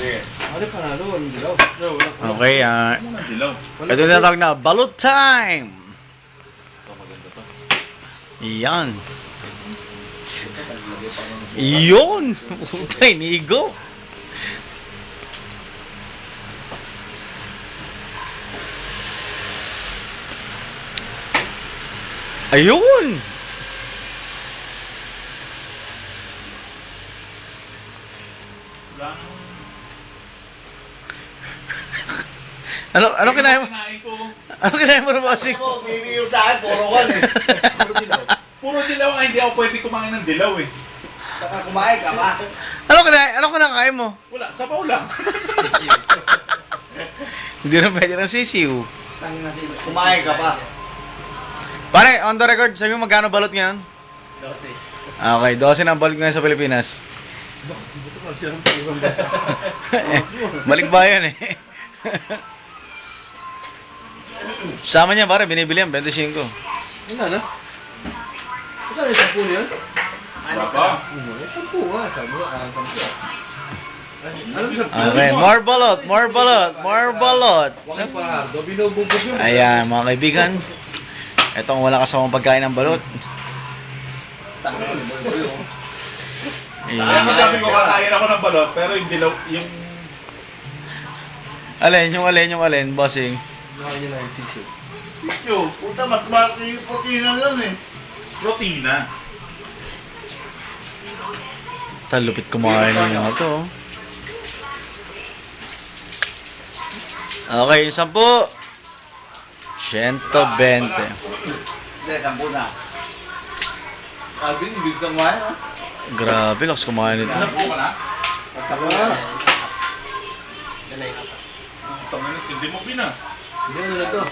Ano panalo? Anong dilaw? Okay, ito yung tinatawag na balut time! Yan. Yun! Puta, inigo. Ayun! Ano kinain mo? Ano kinain mo na bossing? Ako, bibigyan sa akin, puro kan eh. Puro dilaw. Puro dilaw nga, hindi ako pwede kumain ng dilaw eh. Baka kumain ka pa. Ano kinakain mo? Wala, sabaw lang. Hindi na pwede ng sisiw. Kumain ka pa. Pare, on the record, sabi mo magkano balot ngayon? 12. Okay, 12 na ang balot ngayon sa Pilipinas. Buto ka siya ng ibang bansa. Balikbayan eh. Sama niya pare, binibili yan, 25. Ano na? Saan yung 10 niyan? Baba. Sampu nga, sabi mo, 10. Ano ba Okay, more balot, more balot, more balot. Wakil para hardo, binububog yun. Ayan, mga kaibigan. Etong wala kasamang pagkain ng balot. Alam mo, sabi ko kakain ako ng balot, pero yung dilaw, yung Yung alin, bossing. Nakain niya na yung sisiw. Yo, puta, matmati yung protina lang eh. protina. Talupit kumain ng mga to. Okay, yung 10. 120. Hindi, 10 na. Alvin, hindi ka kumain ha? Grabe, lakas kumain nito. Isang po ka na? Pasok na. Tangin, hindi mo pina. Hindi, ano na to?